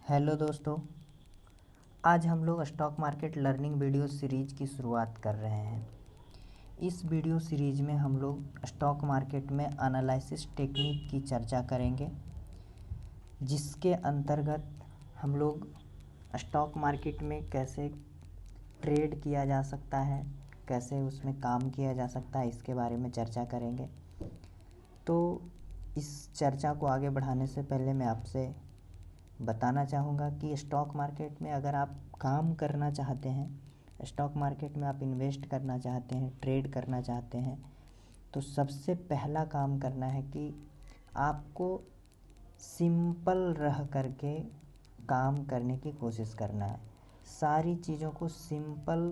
Hello दोस्तों, आज हम लोग stock market learning video series की शुरुआत कर रहे हैं। इस वीडियो सीरीज में हम लोग स्टॉक मार्केट में एनालिसिस टेक्निक की चर्चा करेंगे, जिसके अंतर्गत हम लोग स्टॉक मार्केट में कैसे ट्रेड किया जा सकता है, कैसे उसमें काम किया जा सकता है, इसके बारे में चर्चा करेंगे। तो इस चर्चा को आगे बढ़ाने से पहले मैं आपसे बताना चाहूँगा कि स्टॉक मार्केट में अगर आप काम करना चाहते हैं, स्टॉक मार्केट में आप इन्वेस्ट करना चाहते हैं, ट्रेड करना चाहते हैं, तो सबसे पहला काम करना है कि आपको सिंपल रह करके काम करने की कोशिश करना है। सारी चीज़ों को सिंपल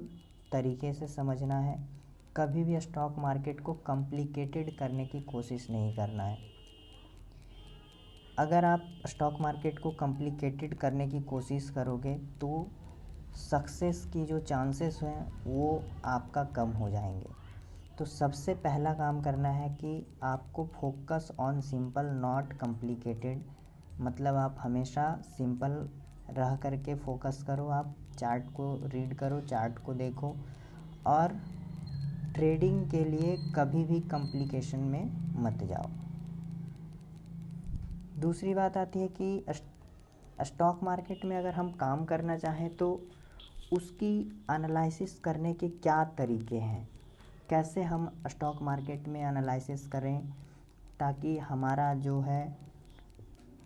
तरीके से समझना है। कभी भी स्टॉक मार्केट को कॉम्प्लिकेटेड करने की कोशिश नहीं करना है। अगर आप स्टॉक मार्केट को कॉम्प्लिकेटेड करने की कोशिश करोगे तो सक्सेस की जो चांसेस हैं वो आपका कम हो जाएंगे। तो सबसे पहला काम करना है कि आपको focus on simple not complicated, मतलब आप हमेशा सिंपल रह करके फोकस करो। आप चार्ट को रीड करो, चार्ट को देखो और ट्रेडिंग के लिए कभी भी कॉम्प्लिकेशन में मत जाओ। दूसरी बात आती है कि स्टॉक मार्केट में अगर हम काम करना चाहें तो उसकी एनालिसिस करने के क्या तरीके हैं, कैसे हम स्टॉक मार्केट में एनालिसिस करें ताकि हमारा जो है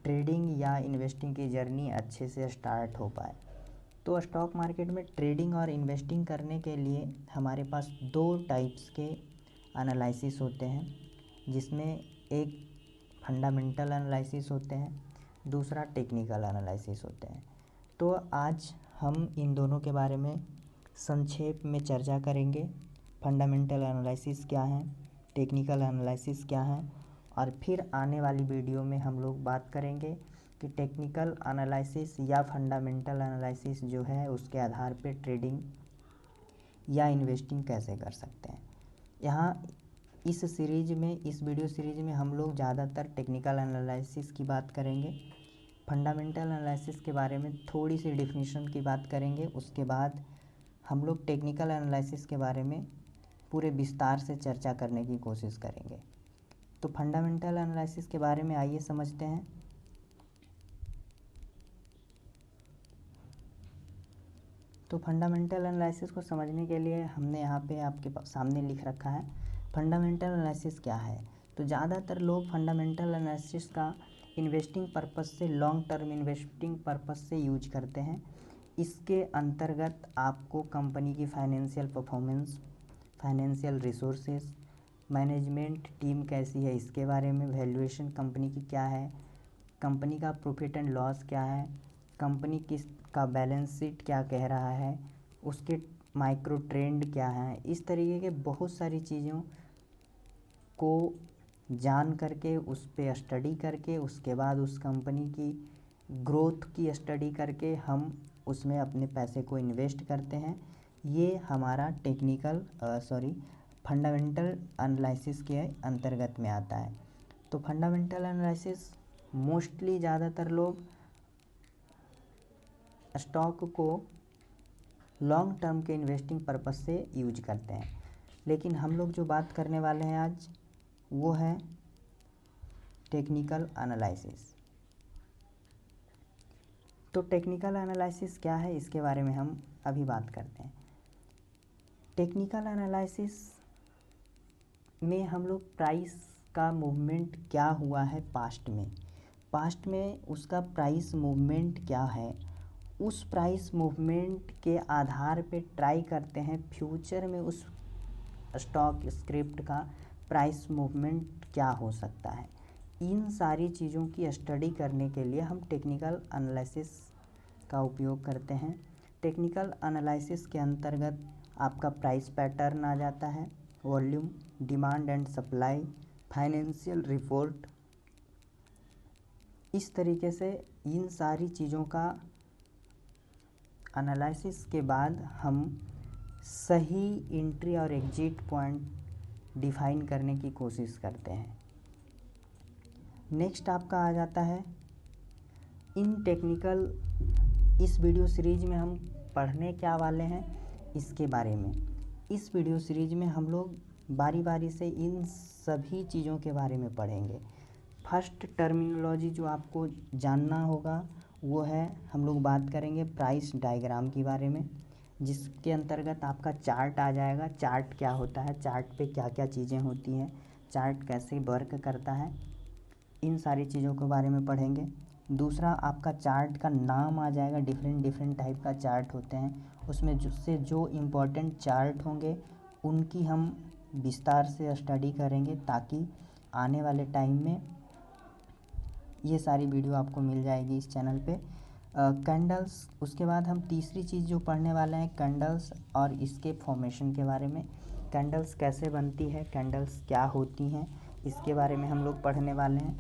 ट्रेडिंग या इन्वेस्टिंग की जर्नी अच्छे से स्टार्ट हो पाए। तो स्टॉक मार्केट में ट्रेडिंग और इन्वेस्टिंग करने के लिए हमारे पास दो टाइप्स के एनालिसिस होते हैं, जिसमें एक फंडामेंटल एनालिसिस होते हैं, दूसरा टेक्निकल एनालिसिस होते हैं। तो आज हम इन दोनों के बारे में संक्षेप में चर्चा करेंगे। फंडामेंटल एनालिसिस क्या है, टेक्निकल एनालिसिस क्या है, और फिर आने वाली वीडियो में हम लोग बात करेंगे कि टेक्निकल एनालिसिस या फंडामेंटल एनालिसिस जो है उसके आधार पे ट्रेडिंग या इन्वेस्टिंग कैसे कर सकते हैं। यहाँ इस वीडियो सीरीज में हम लोग ज़्यादातर टेक्निकल एनालिसिस की बात करेंगे। फंडामेंटल एनालिसिस के बारे में थोड़ी सी डिफिनीशन की बात करेंगे। उसके बाद हम लोग टेक्निकल एनालिसिस के बारे में पूरे विस्तार से चर्चा करने की कोशिश करेंगे। तो फंडामेंटल एनालिसिस के बारे में आइए समझते हैं। तो फंडामेंटल एनालिसिस को समझने के लिए हमने यहाँ पे आपके सामने लिख रखा है फंडामेंटल एनालिसिस क्या है। तो ज़्यादातर लोग फंडामेंटल एनालिसिस का इन्वेस्टिंग पर्पस से, लॉन्ग टर्म इन्वेस्टिंग पर्पस से यूज करते हैं। इसके अंतर्गत आपको कंपनी की financial performance, financial resources, management team कैसी है इसके बारे में, वैल्यूएशन कंपनी की क्या है, कंपनी का प्रॉफिट एंड लॉस क्या है, कंपनी किस का बैलेंस शीट क्या कह रहा है, उसके माइक्रो ट्रेंड क्या है, इस तरीके के बहुत सारी चीज़ों को जान करके उस पे स्टडी करके उसके बाद उस कंपनी की ग्रोथ की स्टडी करके हम उसमें अपने पैसे को इन्वेस्ट करते हैं। ये हमारा फंडामेंटल एनालिसिस के अंतर्गत में आता है। तो फंडामेंटल एनालिसिस मोस्टली ज़्यादातर लोग स्टॉक को लॉन्ग टर्म के इन्वेस्टिंग पर्पस से यूज करते हैं, लेकिन हम लोग जो बात करने वाले हैं आज वो है टेक्निकल एनालिसिस। तो टेक्निकल एनालिसिस क्या है इसके बारे में हम अभी बात करते हैं। टेक्निकल एनालिसिस में हम लोग प्राइस का मूवमेंट क्या हुआ है पास्ट में उसका प्राइस मूवमेंट क्या है, उस प्राइस मूवमेंट के आधार पे ट्राई करते हैं फ्यूचर में उस स्टॉक स्क्रिप्ट का प्राइस मूवमेंट क्या हो सकता है। इन सारी चीज़ों की स्टडी करने के लिए हम टेक्निकल एनालिसिस का उपयोग करते हैं। टेक्निकल एनालिसिस के अंतर्गत आपका प्राइस पैटर्न आ जाता है, volume, demand and supply, financial report. इस तरीके से इन सारी चीज़ों का एनालिसिस के बाद हम सही एंट्री और एग्जिट पॉइंट डिफाइन करने की कोशिश करते हैं। नेक्स्ट आपका आ जाता है इन टेक्निकल इस वीडियो सीरीज में हम पढ़ने क्या वाले हैं इसके बारे में। इस वीडियो सीरीज में हम लोग बारी बारी से इन सभी चीज़ों के बारे में पढ़ेंगे। फर्स्ट टर्मिनोलॉजी जो आपको जानना होगा वो है, हम लोग बात करेंगे प्राइस डायग्राम के बारे में, जिसके अंतर्गत आपका चार्ट आ जाएगा। चार्ट क्या होता है, चार्ट पे क्या क्या चीज़ें होती हैं, चार्ट कैसे वर्क करता है, इन सारी चीज़ों के बारे में पढ़ेंगे। दूसरा, आपका चार्ट का नाम आ जाएगा। डिफरेंट टाइप का चार्ट होते हैं, उसमें जिससे जो इम्पोर्टेंट चार्ट होंगे उनकी हम विस्तार से स्टडी करेंगे, ताकि आने वाले टाइम में ये सारी वीडियो आपको मिल जाएगी इस चैनल पे। कैंडल्स, उसके बाद हम तीसरी चीज़ जो पढ़ने वाले हैं कैंडल्स और इसके फॉर्मेशन के बारे में। कैंडल्स कैसे बनती है, कैंडल्स क्या होती हैं, इसके बारे में हम लोग पढ़ने वाले हैं।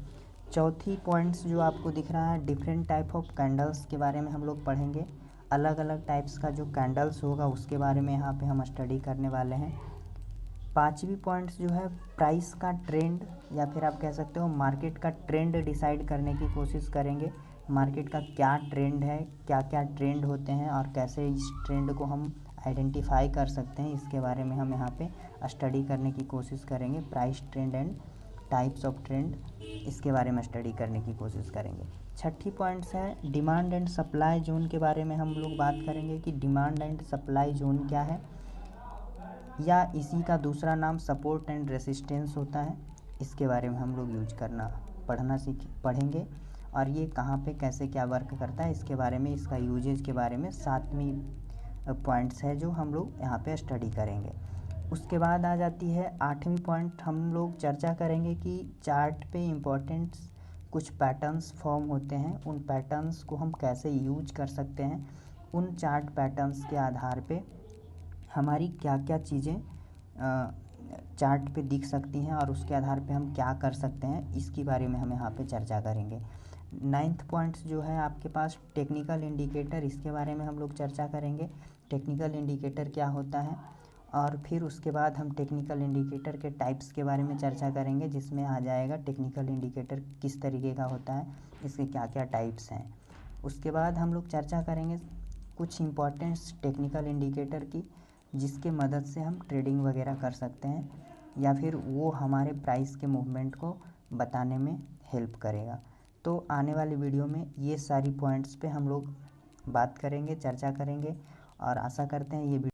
चौथी पॉइंट्स जो आपको दिख रहा है, डिफरेंट टाइप ऑफ कैंडल्स के बारे में हम लोग पढ़ेंगे। अलग अलग टाइप्स का जो कैंडल्स होगा उसके बारे में यहाँ पे हम स्टडी करने वाले हैं। पांचवी पॉइंट्स जो है प्राइस का ट्रेंड, या फिर आप कह सकते हो मार्केट का ट्रेंड डिसाइड करने की कोशिश करेंगे। मार्केट का क्या ट्रेंड है, क्या क्या ट्रेंड होते हैं और कैसे इस ट्रेंड को हम आइडेंटिफाई कर सकते हैं, इसके बारे में हम यहाँ पे स्टडी करने की कोशिश करेंगे। Price trend and types of trend, इसके बारे में स्टडी करने की कोशिश करेंगे। छठी पॉइंट्स है डिमांड एंड सप्लाई जोन के बारे में हम लोग बात करेंगे कि डिमांड एंड सप्लाई जोन क्या है, या इसी का दूसरा नाम सपोर्ट एंड रेसिस्टेंस होता है। इसके बारे में हम लोग पढ़ेंगे और ये कहाँ पे कैसे क्या वर्क करता है इसके बारे में, इसका यूजेज के बारे में सातवीं पॉइंट्स है जो हम लोग यहाँ पे स्टडी करेंगे। उसके बाद आ जाती है आठवीं पॉइंट, हम लोग चर्चा करेंगे कि चार्ट पे इम्पोर्टेंट कुछ पैटर्न्स फॉर्म होते हैं, उन पैटर्न्स को हम कैसे यूज कर सकते हैं। उन चार्ट पैटर्न्स के आधार पे हमारी क्या क्या चीज़ें चार्ट पे दिख सकती हैं और उसके आधार पे हम क्या कर सकते हैं, इसके बारे में हम यहाँ पे चर्चा करेंगे। नाइन्थ पॉइंट्स जो है आपके पास टेक्निकल इंडिकेटर, इसके बारे में हम लोग चर्चा करेंगे। टेक्निकल इंडिकेटर क्या होता है, और फिर उसके बाद हम टेक्निकल इंडिकेटर के टाइप्स के बारे में चर्चा करेंगे, जिसमें आ जाएगा टेक्निकल इंडिकेटर किस तरीके का होता है, इसके क्या क्या टाइप्स हैं। उसके बाद हम लोग चर्चा करेंगे कुछ इम्पोर्टेंट्स टेक्निकल इंडिकेटर की, जिसके मदद से हम ट्रेडिंग वगैरह कर सकते हैं, या फिर वो हमारे प्राइस के मूवमेंट को बताने में हेल्प करेगा। तो आने वाली वीडियो में ये सारी पॉइंट्स पे हम लोग बात करेंगे, चर्चा करेंगे, और आशा करते हैं ये